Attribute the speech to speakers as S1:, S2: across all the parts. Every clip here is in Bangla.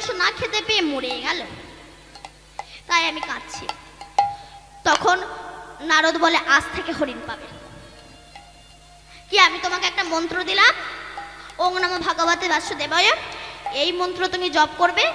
S1: মাংস না খেতে পেয়ে মরে গেল, তাই আমি কাঁদছি। তখন নারদ বলে আজ থেকে হরিণ পাবে। কি আমি তোমাকে একটা মন্ত্র দিলাম, ওং নমো ভগবতে বাসুদেবায়, এই মন্ত্র তুমি জপ করবে,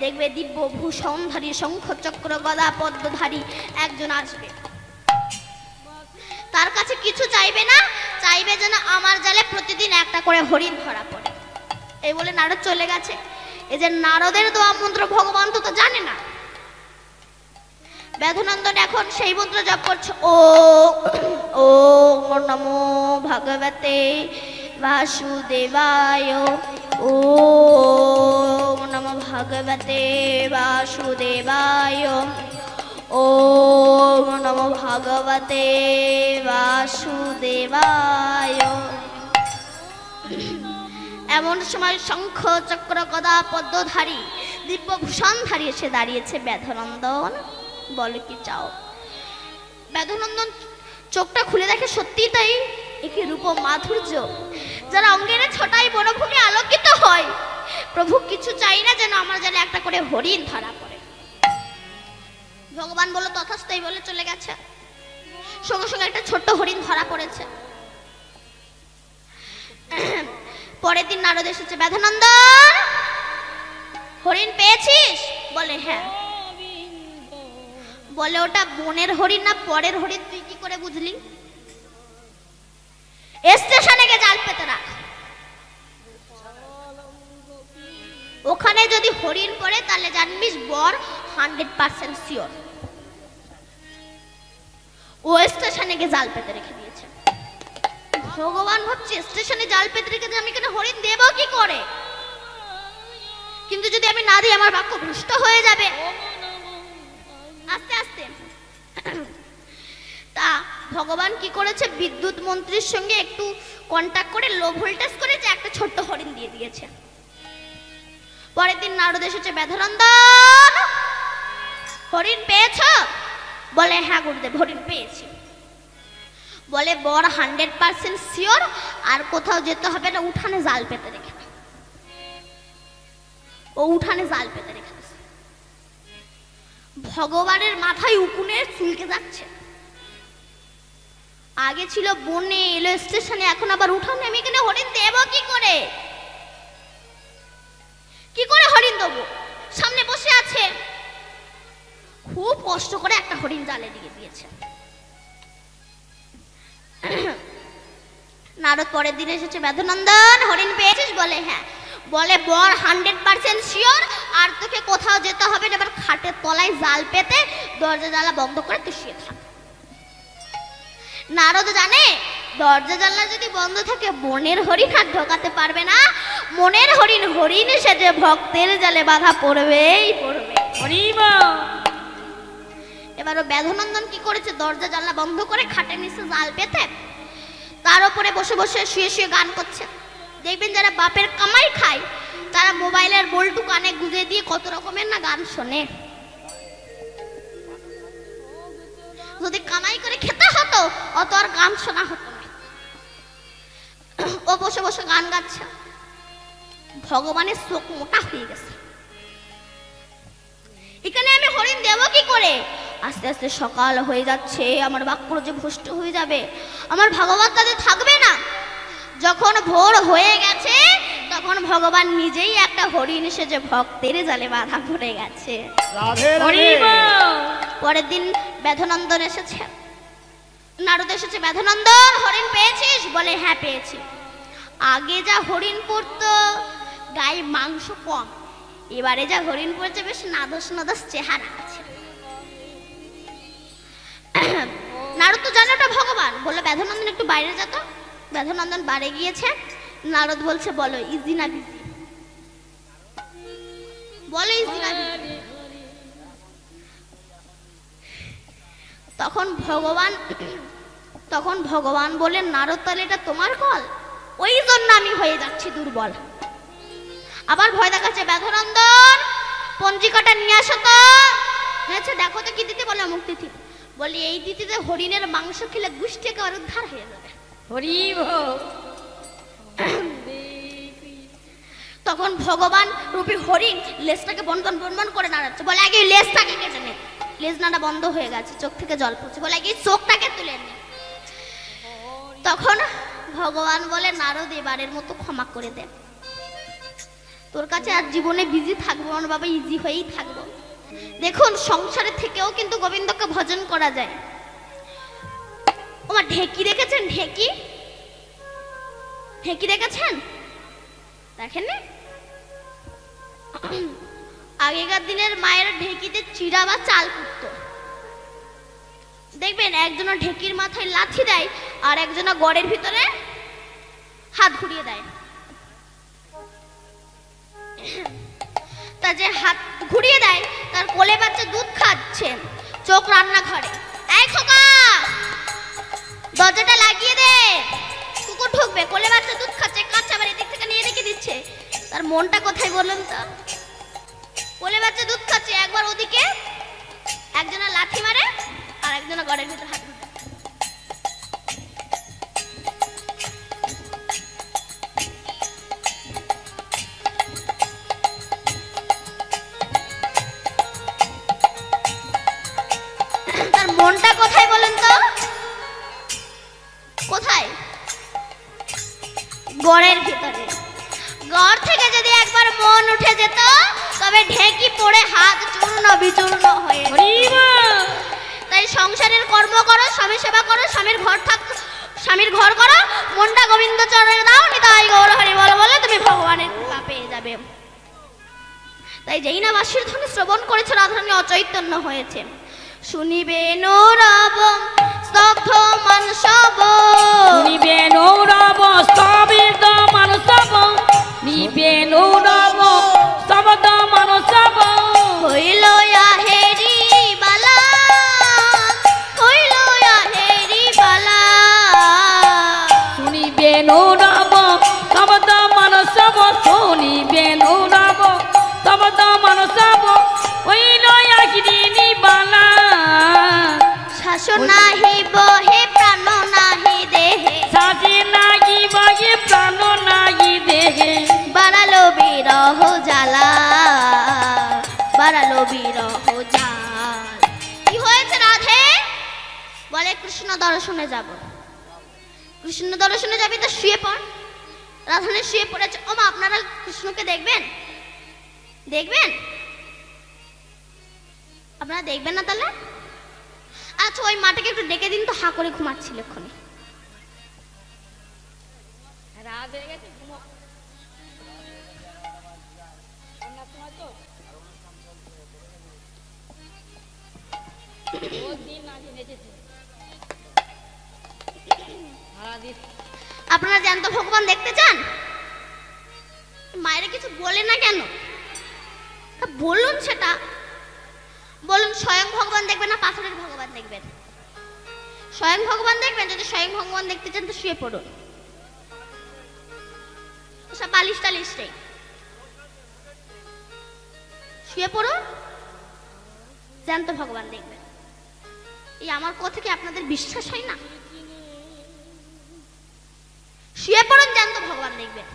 S1: দেখবে দিব্য ভূষণধারী শঙ্খ চক্র গদা পদ্মধারী একজন আসবে। তার কাছে কিছু চাইবে না, চাইবে যেন আমার জালে প্রতিদিন একটা করে হরিণ ধরা পড়ে। এই বলে নারদ চলে গেছে। এই যে নারদের দোয়া মন্ত্র ভগবান তো জানে না। ব্যাধনন্দন এখন সেই মন্ত্র জপ করছে, ও নমো ভগবতে বাসুদেবায়, ও নমো ভগবতে বাসুদেবায়, ও নমো ভগবতে বাসুদেবায়। এমন সময় শঙ্খ চক্র গদা পদ্মধারী দিব্যভূষণধারী এসে দাঁড়িয়েছে। ব্যাধনন্দন বলে কি চাও? ব্যাধনন্দন চোখটা খুলে দেখে সত্যি তাই, একই রূপ মাধুর্য, যারা অঙ্গের ছোটাই বনভূমি আলোকিত হয়। প্রভু কিছু চাই না, যেন আমার জালে একটা করে হরিণ ধরা পড়ে। ভগবান বলল তথাস্তু, এই বলে চলে গেছে। সঙ্গে সঙ্গে একটা ছোট্ট হরিণ ধরা পড়েছে। পরের দিন নারদ এসেছে, ব্যাধনন্দন হরিণ পেয়েছিস? বলে হ্যাঁ। বলে ওটা বনের হরিণ না পরের হরিণ, তুই কি করে বুঝলি? স্টেশনে গিয়ে জাল পেতে রাখ, ওখানে যদি হরিণ পড়ে তাহলে জানবিস বর 100% শিওর। ও স্টেশনে গিয়ে জাল পেতে রেখে দিয়েছে। ভগবান ভাবছে স্টেশনে জাল পেতে রেখে আমি কেন হরিণ দেব কি করে? কিন্তু যদি আমি না দিই আমার বাক্য ভ্রষ্ট হয়ে যাবে। আস্তে আস্তে তা ভগবান কি করেছে, বিদ্যুৎ মন্ত্রীর সঙ্গে একটু কন্টাক্ট করে লো ভোল্টেজ করে যে একটা ছোট্ট হরিণ দিয়ে দিয়েছে। পরের দিন নারদ এসেছে, ব্যাধনন্দন হরিণ পেয়েছ? বলে হ্যাঁ গুরুদেব হরিণ পেয়েছি। বলে বর 100% শিওর, আর কোথাও যেতে হবে না, উঠানে জাল পেতে রেখে। ও উঠানে জাল পেতে রেখে। ভগবানের মাথায় উকুনে চুলকে যাচ্ছে। আগে ছিল বনে, এলো স্টেশনে, এখন আবার উঠানে। আমি এখানে হরিণ দেব কি করে? কি করে হরিণ দেবো? সামনে বসে আছে, খুব কষ্ট করে একটা হরিণ জালে দিয়ে দিয়েছে। নারদ পরের দিন এসেছে, ব্যাধনন্দন হরিণ পেয়েছিস? বলে হ্যাঁ। বলে বর 100% শিওর, আর তোকে কোথাও যেতে হবে না, এবার খাটের তলায় জাল পেতে দরজা জানলা বন্ধ করে তুই শুয়ে থাক। নারদ জানে দরজা জানলা যদি বন্ধ থাকে বনের হরিণ আর ঢোকাতে পারবে না। মনের হরিণ হরিণ সেজে ভক্তের জালে বাধা পড়বেই পড়বে। এবার ব্যাধনন্দন কি করেছে, দরজা জানলা বন্ধ করে খাটের নিচে জাল পেতে তার উপরে বসে বসে শুয়ে শুয়ে গান করছে। দেখবেন যারা বাপের কামাই খায় তারা মোবাইলের বল্টু কানে গুঁজে দিয়ে কত রকমের না গান শোনে। যদি কামাই করে খেতে হতো অত আর গান শোনা হতো না। ও বসে বসে গান গাচ্ছে। ভগবানের চোখ মোটা হয়ে গেছে, এখানে আমি হরিণ দেব কি করে? আস্তে আস্তে সকাল হয়ে যাচ্ছে, আমার বাক্য যে ভ্রষ্ট হয়ে যাবে, আমার ভাগবত তাদের থাকবে না। যখন ভোর হয়ে গেছে তখন ভগবান নিজেই একটা হরিণ সেজে ভক্তের জালে বাধা পড়ে গেছে। পরের দিন ব্যাধনন্দন এসেছে, নারদ এসেছে, ব্যাধনন্দন হরিণ পেয়েছিস? বলে হ্যাঁ পেয়েছি। আগে যা হরিণ পড়তো গায়ে মাংস কম, এবারে যা হরিণ পড়েছে বেশ নাদস নাদস চেহারা আছে। নারদ তো জানে ওটা ভগবান। বললো ব্যাধনন্দন একটু বাইরে যা তো। ব্যাধনন্দন বাড়ি গিয়েছে। নারদ বলছে বলো ইজি না বিজি? বলো ইজি না বিজি? তখন ভগবান বলে নারদ তাহলে এটা তোমার কল, ওই জন্য আমি হয়ে যাচ্ছি দুর্বল। আবার ভয় দেখাচ্ছে, ব্যাধনন্দন পঞ্জিকাটা নিয়ে আসো তো। দেখো তো কি দিতে? বলে অমুক তিথি। বলি এই তিথিতে হরিণের মাংস খেলে গুষ্টি একেবারে উদ্ধার হয়ে যাবে। তখন ভগবান রূপী হরিণ লেজটাকে বন্ধন বন্ধন করে নাড়াচ্ছে, বলে আগে লেজটাকে কেটে নে। লেজ নাড়া বন্ধ হয়ে গেছে, চোখ থেকে জল পড়ছে, বলে আগে চোখটাকে তুলে নে। তখন ভগবান বলে নারদ এবারের মতো ক্ষমা করে দে, তোর কাছে আর জীবনে বিজি থাকবো না বাবা, ইজি হয়েই থাকবো। দেখুন সংসারে থেকেও কিন্তু গোবিন্দকে ভজন করা যায়। ওমা ঢেকি দেখেছেন? ঢেকি ঢেকি দেখেছেন? দেখেননি? আগেকার দিনের মায়ের ঢেকিতে চিড়া বা চাল কুটত। দেখবেন একজনা ঢেকির মাথায় লাথি দেয় আর একজনা গড়ের ভিতরে হাত ঘুরিয়ে দেয়। তা যে হাত ঘুরিয়ে দেয় তার কোলে বাচ্চা দুধ খাচ্ছে, চোখ রান্নাঘরে। এই খোকা দরজাটা লাগিয়ে দে, কুকুর ঢুকবে। কোলে বাচ্চা দুধ খাচ্ছে, কাঁচা বাড়ি দিক থেকে নিয়ে রেখে দিচ্ছে। তার মনটা কোথায় বলুন তো? কোলে বাচ্চা দুধ খাচ্ছে, একবার ওদিকে একজনা লাথি মারে আর একজনা গড়ের ভিতর হাত ঢুকে। তার মনটা কোথায় বলেন তো? কোথায়? গড়ের ভিতরে। গড় থেকে যদি একবার মন উঠে যেত তবে ঢেকি পড়ে হাত চূর্ণ বিচূর্ণ হয়ে। তাই সংসারের কর্ম করো, স্বামী সেবা করো, স্বামীর ঘর করো, মনটা গোবিন্দ চরণে দাও, নিতাই গৌর হরি বল বলে তুমি ভগবানের কৃপা পেয়ে যাবে। তাই যেই না বাঁশির ধ্বনি শ্রবণ করেছে রাধারানী অচৈতন্য হয়েছে। শুনিবে নৌরব স্তব্ধ মানসব,
S2: শুনিবে নৌরব স্তব্ধ মানসব, নিবে নৌরব স্তব্ধ মানসব।
S1: হইল আহেরি বালা, হইল আহেরি বালা।
S2: শুনিবে নৌরব স্তব্ধ মানসব, শুনিবে নৌরব স্তব্ধ মানসব। হইল আহেরি বালা।
S1: শাসন নাহি বহে প্রাণ নাহি দেহে,
S2: সাজে নাহি বহে প্রাণ নাহি দেহে।
S1: বাড়ালো বিরহ জ্বালা, বাড়ালো বিরহ জাল। কি হয়েছে রাধে? বলে কৃষ্ণ দর্শনে যাব। কৃষ্ণ দর্শনে যাবি তো শুয়ে পড়। রাধারানী শুয়ে পড়েছে। ওমা আপনারা কৃষ্ণকে দেখবেন? দেখবেন? আপনারা দেখবেন না তাহলে? আচ্ছা ওই মাটাকে একটু ডেকে দিন তো, হা করে ঘুমাচ্ছিল এক্ষুনি।
S2: রাত হয়ে গেছে, ঘুমো।
S1: আপনারা জ্যান্ত ভগবান দেখতে চান? মায়েরা কিছু বলে না কেন? বলুন সেটা বলুন। স্বয়ং ভগবান দেখবেন না পাথরের ভগবান দেখবেন? স্বয়ং ভগবান দেখবেন। যদি স্বয়ং ভগবান দেখতে চান তো শুয়ে পড়ুন, সব বালিশ টালিশ নেই, শুয়ে পড়ুন, জ্যান্ত ভগবান দেখবেন। এই আমার কথা কি আপনাদের বিশ্বাস হয় না? শুয়ে পড়ুন, জ্যান্ত ভগবান দেখবেন।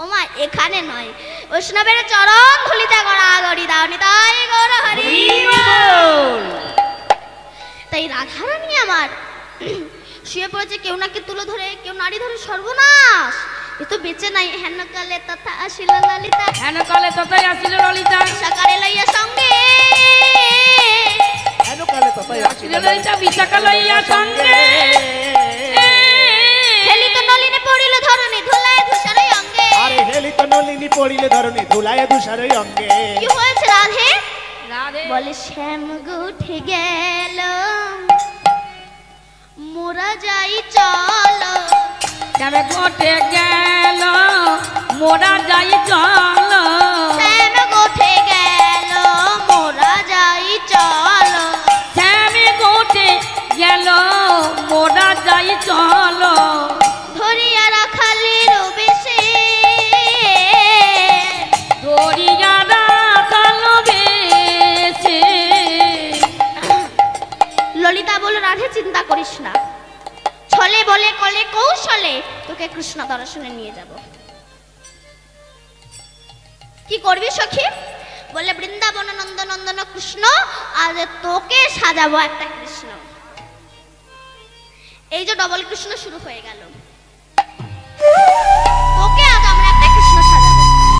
S1: ওমা এখানে নয়, বৈষ্ণবের চরণ ধুলিতে গড়াগড়ি দাও, নিতাই গৌর হরি বল। তাই রাধারানী আমার শুয়ে পড়েছে, কেউ নাকি তুলো ধরে, কেউ নাড়ি ধরে, সর্বনাশ। এ তো বেঁচে নাই। হেন কালে তথা আসিল ললিতা,
S2: হেন কালে তথায় আসিল ললিতা,
S1: সকালে লইয়া সঙ্গে,
S3: হেন কালে তথায়
S2: আসিল ললিতা বিশাখা লইয়া সঙ্গে।
S1: হেলিত নলিনী পড়িল ধরণী ধুলায় ধূসর অঙ্গে।
S3: আরে হেলিত নলিনী পড়িলে ধরণী ধুলায় ধূসর অঙ্গে।
S1: কি হয়েছে রাধে?
S2: রাধে
S1: বলে শ্যাম গুঠে গেল মোরা যাই চলো,
S2: যাবে গোটে গেল মোরা যাই চল।
S1: শ্যাম গুঠে গেল মোরা যাই চলো,
S2: শ্যামে গোটে গেল মোরা যাই চল।
S1: ধরিয়া রাখালির বেশে,
S2: ধরিয়া রাখাল বেশে।
S1: ললিতা বলল রাধে চিন্তা করিস না, ছলে বলে কলে কৌশলে তো তোকে কৃষ্ণ দর্শনে নিয়ে যাব। কি করবি সখী? বলে বৃন্দাবন নন্দনন্দন কৃষ্ণ, আজ তোকে সাজাবো একটা কৃষ্ণ। এই যে ডবল কৃষ্ণ শুরু হয়ে গেল।